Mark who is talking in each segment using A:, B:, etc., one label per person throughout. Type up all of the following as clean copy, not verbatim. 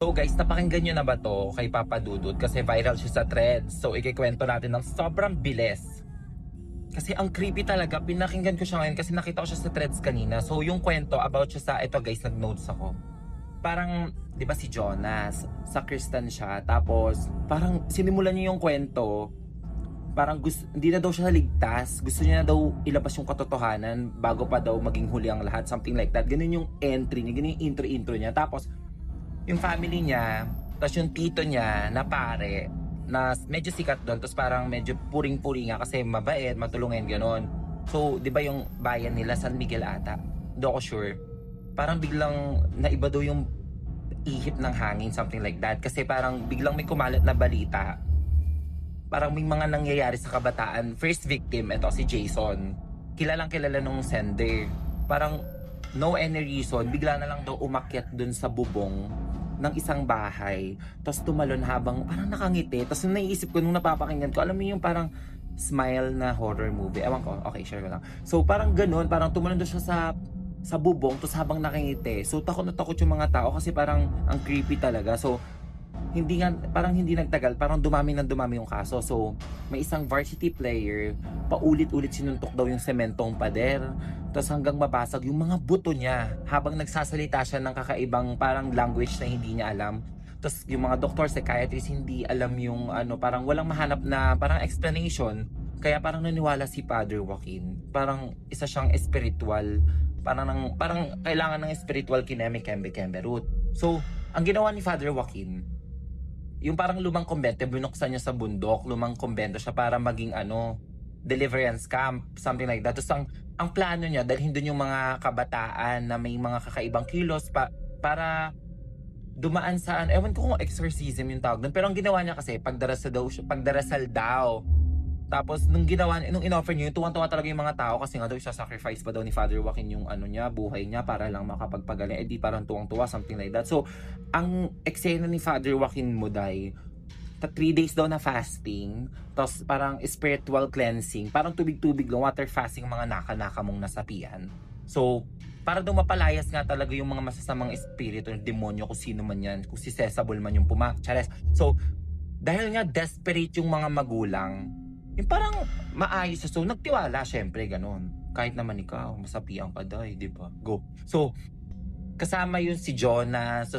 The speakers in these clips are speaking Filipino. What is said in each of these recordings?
A: So guys, napakinggan nyo na ba to kay Papa Dudut? Kasi viral siya sa threads. So ikikwento natin ng sobrang bilis. Kasi ang creepy talaga. Pinakinggan ko siya ngayon kasi nakita ko siya sa threads kanina. So yung kwento about siya sa, ito guys, nag-notes ako. Parang, di ba si Jonas, sakristan siya. Tapos, parang sinimulan niya yung kwento. Parang hindi na daw siya ligtas. Gusto niya na daw ilabas yung katotohanan bago pa daw maging huli ang lahat. Something like that. Ganun yung entry niya. Ganun yung intro niya. Tapos, yung family niya, tapos yung tito niya na pare, na medyo sikat doon, tapos parang medyo puring-puri nga kasi mabait, matulungin, gano'n. So, di ba yung bayan nila, San Miguel ata? Hindi ako sure. Parang biglang naiba daw yung ihip ng hangin, something like that. Kasi parang biglang may kumalat na balita. Parang may mga nangyayari sa kabataan. First victim, ito si Jason. Kilalang kilala nung sender. Parang no any reason, bigla na lang daw umakyat dun sa bubong ng isang bahay, tapos tumalon habang parang nakangiti. Tapos nung naiisip ko, nung napapakinggan ko, alam mo yung parang smile na horror movie. Ewan ko, okay, share ko lang. So parang ganun, parang tumalon doon siya sa bubong, tapos habang nakangiti. So takot na takot yung mga tao kasi parang ang creepy talaga. So hindi nga, parang hindi nagtagal, parang dumami yung kaso. So, may isang varsity player, paulit-ulit sinuntok daw yung sementong pader. Tapos hanggang mabasag yung mga buto niya habang nagsasalita siya ng kakaibang parang language na hindi niya alam. Tapos yung mga doktor, psychiatrist, hindi alam yung ano, parang walang mahanap na parang explanation. Kaya parang naniwala si Father Joaquin. Parang isa siyang spiritual. Parang kailangan ng spiritual kineme-kembe-kembe root. So, ang ginawa ni Father Joaquin, yung parang lumang kumbento, binuksan niya sa bundok, lumang kumbento siya para maging deliverance camp, something like that. Tapos ang plano niya, dalhin doon yung mga kabataan na may mga kakaibang kilos para dumaan sa, ewan ko kung exorcism yung tawag doon. Pero ang ginawa niya kasi, pagdarasal daw. Tapos nung in-offer niya, tuwang-tuwa talaga yung mga tao kasi nga daw isa-sacrifice pa daw ni Father Joaquin yung niya, buhay niya para lang makapagpagaling. Eh di parang tuwang-tuwa, something like that. So, ang eksena ni Father Joaquin Muday, 3 days daw na fasting, tapos parang spiritual cleansing, parang tubig-tubig lang, water fasting, mga naka-naka mong nasapian. So, para daw mapalayas nga talaga yung mga masasamang espiritu ng demonyo, kung sino man yan, kung si Sesabol man yung Chares. So, dahil nga desperate yung mga magulang, yung parang maayos siya. So, nagtiwala, syempre, ganun. Kahit naman ikaw, masapian ka dahi, di ba? Go. So, kasama yun si Jonas, so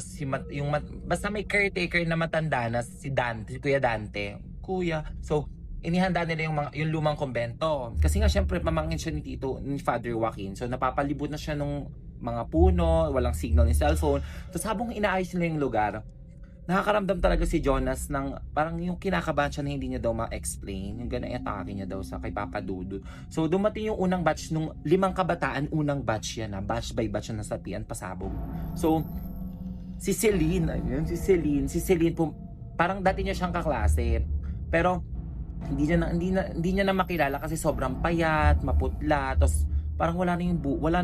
A: basta may caretaker na matanda na si Dante, si Kuya Dante. Kuya. So, inihanda nila yung lumang kumbento. Kasi nga, syempre, pamangkin siya ni Father Joaquin. So, napapalibot na siya nung mga puno, walang signal ni cellphone. Tapos, habang inaayos nila yung lugar, nakakaramdam talaga si Jonas ng parang yung kinakabahan siya na hindi niya daw ma-explain. Yung ganun atake niya daw sa kay Papa Dudut. So dumating yung unang batch nung 5 kabataan, unang batch yan na batch by batch na nasapian, pasabog. So si Celine, ayun, si Celine parang dati niya siyang kaklase. Pero hindi niya na makilala kasi sobrang payat, maputla, tapos parang wala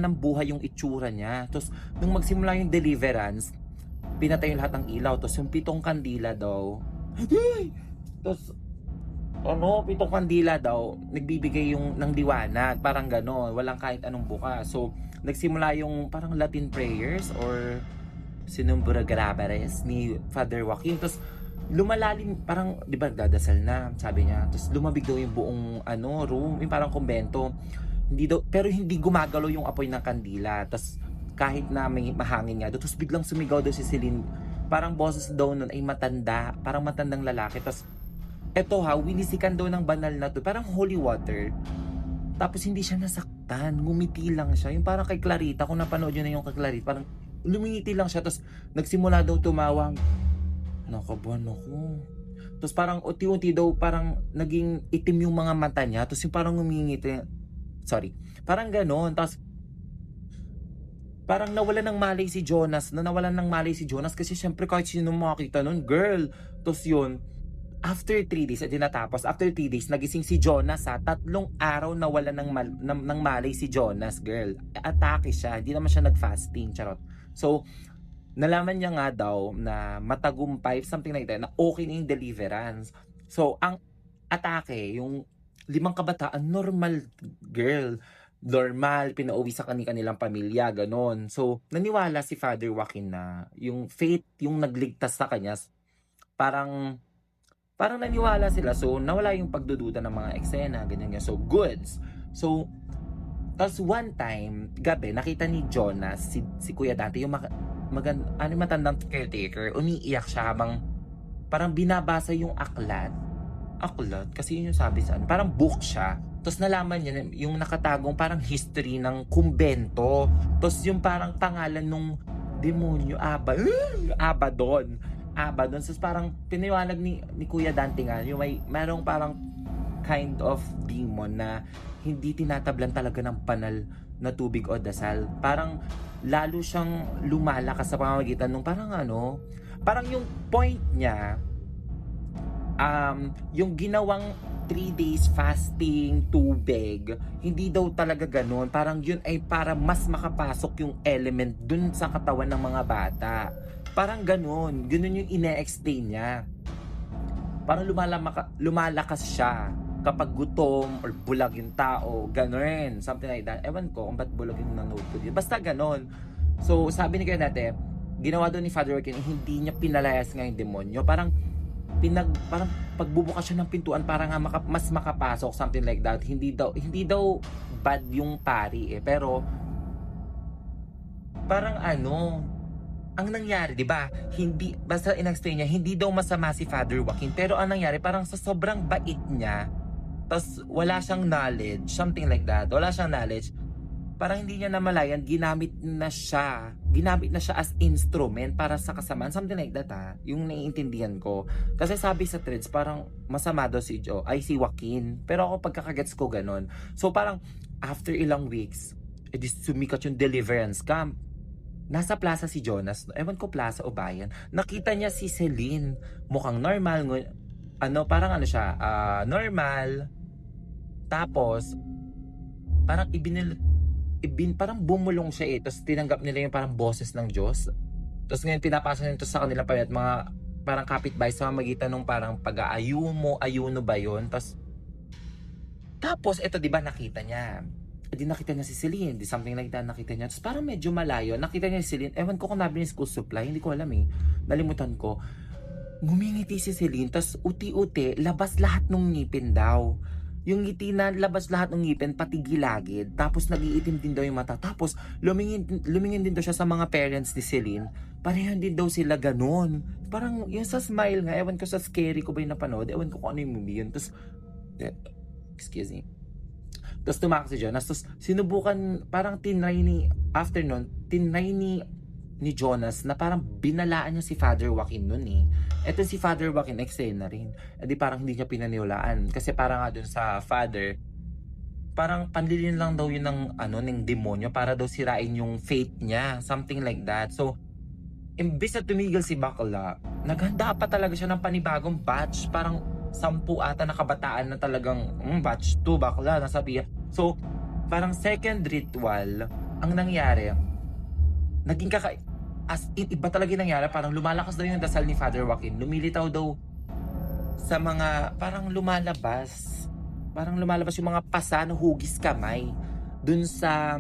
A: nang buhay yung itsura niya. Tapos nung magsimula yung deliverance, pinatay yung lahat ng ilaw. Tapos yung 7 kandila daw, tapos 7 kandila daw nagbibigay yung ng liwanag, parang gano'n, walang kahit anong buka. So nagsimula yung parang Latin prayers or Sinumbra Grabares ni Father Joaquin. Tapos lumalalim, parang di ba dadasal na, sabi niya. Tapos lumabig daw yung buong room, yung parang kumbento. Pero hindi gumagalaw yung apoy ng kandila. Tapos kahit na may mahangin nga doon. Tapos biglang sumigaw daw si Celine. Parang boses daw nun ay matanda. Parang matandang lalaki. Tapos eto winisikan daw ng banal na to. Parang holy water. Tapos hindi siya nasaktan. Ngumiti lang siya. Yung parang kay Clarita. Kung napanood yun na yung kay Clarita. Parang lumingiti lang siya. Tapos nagsimula daw tumawang. Nakabuan ako. Tapos parang unti-unti daw parang naging itim yung mga mata niya. Tapos yung parang ngumingiti. Sorry. Parang ganon. Tapos parang nawalan ng malay si Jonas, kasi syempre kahit sino makakita nun, girl. Tapos yun, after 3 days, after 3 days, nagising si Jonas 3 araw nawalan ng malay si Jonas, girl. Atake siya, hindi naman siya nag-fasting, charot. So, nalaman niya nga daw na matagumpay, something like that, na okay na yung deliverance. So, ang atake, yung 5 kabataan, normal, girl. normal, pinauwi sa kanilang pamilya, gano'n. So, naniwala si Father Joaquin na yung faith yung nagligtas sa kanya, parang parang naniwala sila. So, nawala yung pagdududa ng mga eksena, ganyan, ganyan. So, goods. So, tapos one time, gabi, nakita ni Jonas, si Kuya Dante, yung matandang caretaker, umiiyak siya habang parang binabasa yung aklat. Aklat? Kasi yun yung sabi sa parang book siya. Tapos nalaman niya yung nakatagong parang history ng kumbento. Tapos yung parang pangalan nung demonyo, Abaddon. Abaddon. So parang piniwanag ni Kuya Dante nga, yung merong parang kind of demon na hindi tinatablan talaga ng banal na tubig o dasal. Parang lalo siyang lumalakas sa pamamagitan nung parang yung point niya, yung ginawang 3 days fasting, tubig, hindi daw talaga ganun. Parang yun ay para mas makapasok yung element dun sa katawan ng mga bata. Parang ganun. Ganun yung ine-explain niya. Parang lumalakas siya kapag gutom or bulag yung tao. Ganun. Something like that. Ewan ko kung ba't bulag yung nanood ko dito. Basta ganun. So, sabi ni Kuya Dante, ginawa doon ni Father Joaquin, hindi niya pinalayas nga yung demonyo. Parang pagbubukas siya ng pintuan para nga mas makapasok, something like that. Hindi daw bad yung pari pero parang ang nangyari, 'di ba? Hindi basta in-explain niya, hindi daw masama si Father Joaquin, pero ang nangyari parang sa sobrang bait niya, tas wala siyang knowledge, something like that. Wala siyang knowledge. Parang hindi niya namalayan, ginamit na siya as instrument para sa kasamaan, something like that yung naiintindihan ko. Kasi sabi sa threads, parang masama daw si Joaquin, pero ako pagkakagets ko ganon. So parang after ilang weeks, edi sumikat yung Deliverance Camp. Nasa plaza si Jonas, ewan ko plaza o bayan, nakita niya si Celine, mukhang normal, parang siya, normal, tapos parang parang bumulong siya tapos tinanggap nila yung parang boses ng Diyos. Tapos ngayon pinapasa nito sa kanila pa mga parang kapitbahay sa magitan ng parang ayuno ba yun? Tapos eto, di ba nakita niya? Nakita niya si Celine, something like that, nakita niya. Tapos parang medyo malayo, nakita niya si Celine. Ewan ko kung nabili ni school supply, hindi ko alam nalimutan ko. Ngumingiti si Celine, tapos uti-uti, labas lahat ng ngipin daw. Yung ngiti na labas lahat ng ngipin, pati gilagid. Tapos nag-iitim din daw yung mata. Tapos lumingin din daw siya sa mga parents ni Celine. Parehan din daw sila ganun. Parang yung sa smile nga, ewan ko sa scary ko ba yung napanood. Ewan ko kung ano yung movie yun. Tapos, excuse me. Tapos tumakas si Jonas. Tapos sinubukan, parang tinry ni Jonas na parang binalaan niya si Father Joaquin nun Eto si Father Joaquin, eksena rin. Di parang hindi niya pinaniwalaan. Kasi parang nga dun sa Father, parang panlilin lang daw yun ng demonyo para daw sirain yung faith niya. Something like that. So, imbis na tumigil si bakla, naghanda pa talaga siya ng panibagong batch. Parang 10 ata na kabataan na talagang batch 2 bakla, nasabi. So, parang second ritual, ang nangyari, naging as in, iba talaga yung nangyari. Parang lumalakas daw yung dasal ni Father Joaquin. Lumilitaw daw sa mga, parang lumalabas yung mga pasa na hugis kamay dun sa,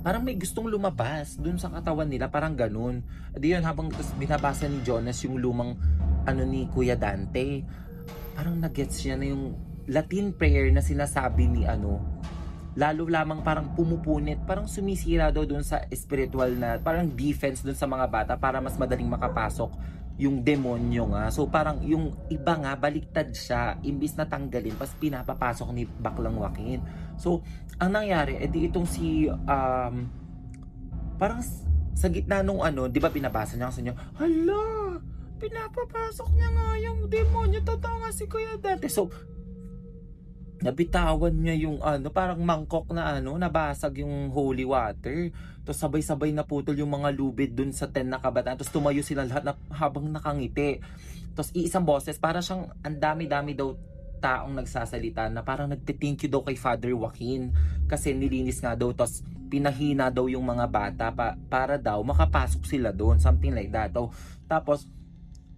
A: parang may gustong lumabas dun sa katawan nila, parang ganun. Di yun, habang binabasa ni Jonas yung lumang ni Kuya Dante, parang nagets niya na yung Latin prayer na sinasabi ni lalo lamang parang pumupunit, parang sumisira daw dun sa spiritual na parang defense dun sa mga bata para mas madaling makapasok yung demonyo nga. So parang yung iba nga baliktad siya, imbis na tanggalin pas pinapapasok ni Baklang Joaquin. So ang nangyari edi itong si parang sa gitna nung di ba pinabasa niya kasi niya, hala, pinapapasok niya nga yung demonyo, totoo nga si Kuya Dante. So nabitawan niya yung parang mangkok na nabasag yung holy water. Tapos sabay-sabay naputol yung mga lubid dun sa 10 na kabataan. Tapos tumayo sila lahat habang nakangiti. Tapos iisang boses, para siyang ang dami-dami daw taong nagsasalita na parang nagte-thank you daw kay Father Joaquin kasi nilinis nga daw. Tapos pinahina daw yung mga bata para daw makapasok sila doon, something like that. Tapos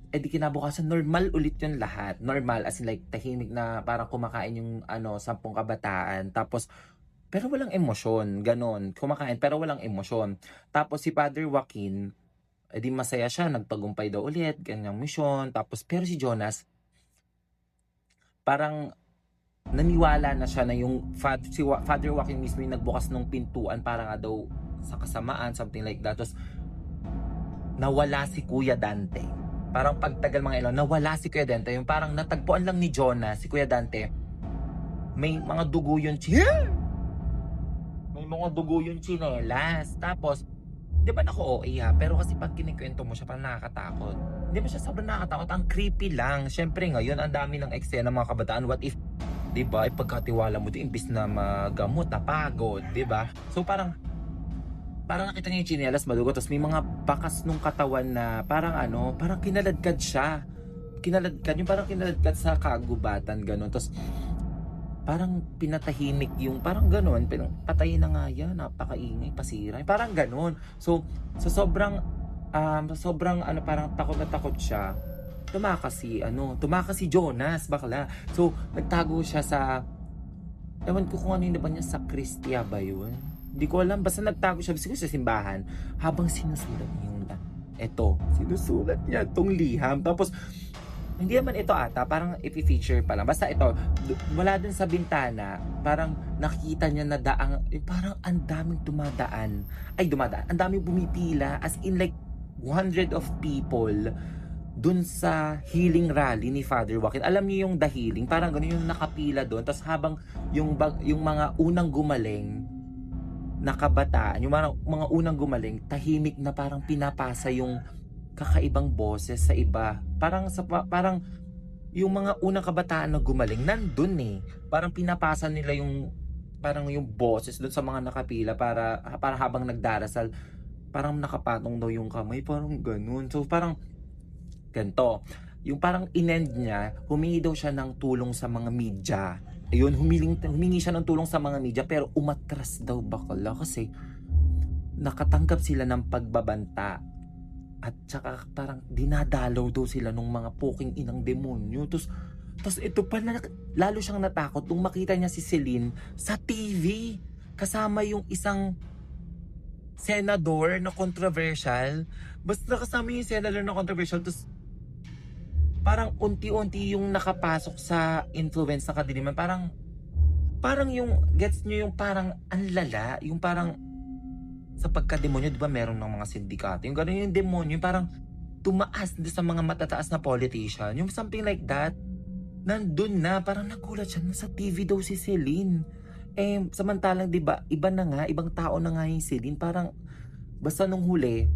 A: di kinabukasan normal ulit yung lahat. Normal as in like tahimik na parang kumakain yung 10 kabataan. Tapos pero walang emosyon, ganon. Kumakain pero walang emosyon. Tapos si Father Joaquin, di masaya siya, nagtagumpay daw ulit, ganyang misyon. Tapos pero si Jonas, parang naniwala na siya na yung Father Joaquin mismo yung nagbukas ng pintuan para nga daw sa kasamaan, something like that. Tapos nawala si Kuya Dante. Parang pagtagal mga ilaw, nawala si Kuya Dante. Yung parang natagpuan lang ni Jonas, si Kuya Dante, may mga dugo yung may mga dugo yung tsinelas. Tapos, di ba nako OA ha? Pero kasi pag kinikwento mo siya, parang nakakatakot. Hindi ba siya sobrang nakakatakot? Ang creepy lang. Siyempre ngayon, ang dami ng eksena mga kabataan. What if, di ba, ipagkatiwala mo din, imbis na magamot, napagod, di ba? So parang nakita niya yung tsinelas, madugo. Tapos may mga bakas nung katawan na parang parang kinaladkad siya. Kinaladkad, yung parang kinaladkad sa kagubatan, gano'n. Tapos parang pinatahimik yung parang gano'n, patayin na nga yan, napakaingay, pasira, parang gano'n. So sobrang parang takot na takot siya, tumakas si Jonas, bakla. So nagtago siya sa, ewan ko kung ano yun ba niya, sa Kristia ba yun? Hindi ko alam, basta nagtago siya siguro sa simbahan habang sinusulat niya sinusulat niya itong liham. Tapos hindi naman ito ata, parang i-feature pa lang. Basta ito, wala dun sa bintana, parang nakikita niya na parang ang daming dumadaan. Ang daming bumipila, as in like 100 of people dun sa healing rally ni Father Joaquin. Alam niyo yung The Healing, parang gano'n yung nakapila dun. Tapos habang yung mga unang gumaling na kabataan, yung mga unang gumaling, tahimik na parang pinapasa yung kakaibang boses sa iba. Parang yung mga unang kabataan na gumaling nandun parang pinapasa nila yung boses dun sa mga nakapila para habang nagdarasal, parang nakapatong daw yung kamay, parang ganun. So parang ganito, yung parang inend niya, humingi daw siya ng tulong sa mga media. Ayun, humingi siya ng tulong sa mga media, pero umatras daw bakla kasi nakatanggap sila ng pagbabanta. At saka parang dinadalaw daw sila nung mga puking inang demonyo. Tapos ito pa, lalo siyang natakot nung makita niya si Celine sa TV. Kasama yung isang senador na controversial. Basta kasama yung senador na controversial. Tapos parang unti-unti yung nakapasok sa influence na kadiliman. Parang yung, gets nyo yung parang anlala, yung parang sa pagka-demonyo, di ba meron ng mga sindikato? Yung gano'n yung demonyo, yung parang tumaas sa mga matataas na politician. Yung something like that, nandun na, parang nagulat siya, nasa TV daw si Celine. Samantalang, di ba, iba na nga, ibang tao na nga yung Celine. Parang, basta nung huli,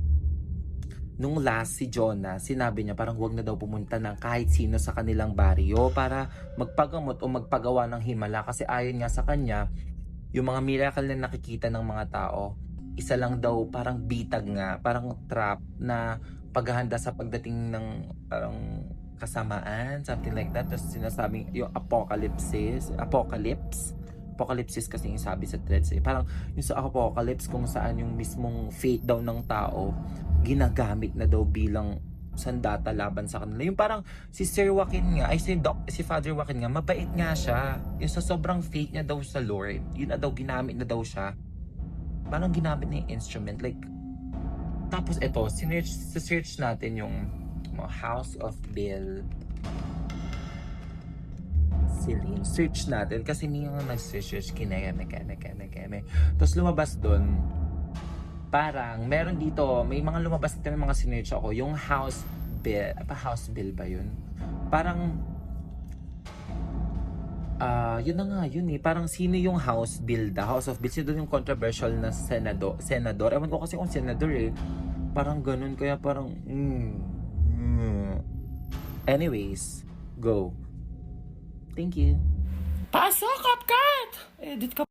A: nung last si Jonah, sinabi niya parang huwag na daw pumunta ng kahit sino sa kanilang baryo para magpagamot o magpagawa ng himala. Kasi ayon nga sa kanya, yung mga miracle na nakikita ng mga tao, isa lang daw parang bitag nga, parang trap na paghahanda sa pagdating ng parang kasamaan, something like that. Tapos sinasabing yung apocalypse kasi yung sabi sa threads parang yung sa apocalypse kung saan yung mismong fate daw ng tao ginagamit na daw bilang sandata laban sa kanila. Yung parang si Sir Joaquin nga, si Father Joaquin nga, mabait nga siya. Yung sa sobrang faith niya daw sa Lord, yun na daw ginamit na daw siya. Parang ginamit na yung instrument. Like, tapos ito, search natin yung House of Bill. Celine. Search natin kasi may mga nag-search kineme. Tapos lumabas doon, parang meron dito, may mga lumabas dito, may mga sinearch ako, yung House Bill, House Bill ba yun? Parang yun na nga yun parang sino yung House Bill, the House of Bill, sino yung controversial na senador, ewan ko kasi kung senador parang ganun, kaya parang anyways, go. Thank you. Pasok, CapCut! Edit ka.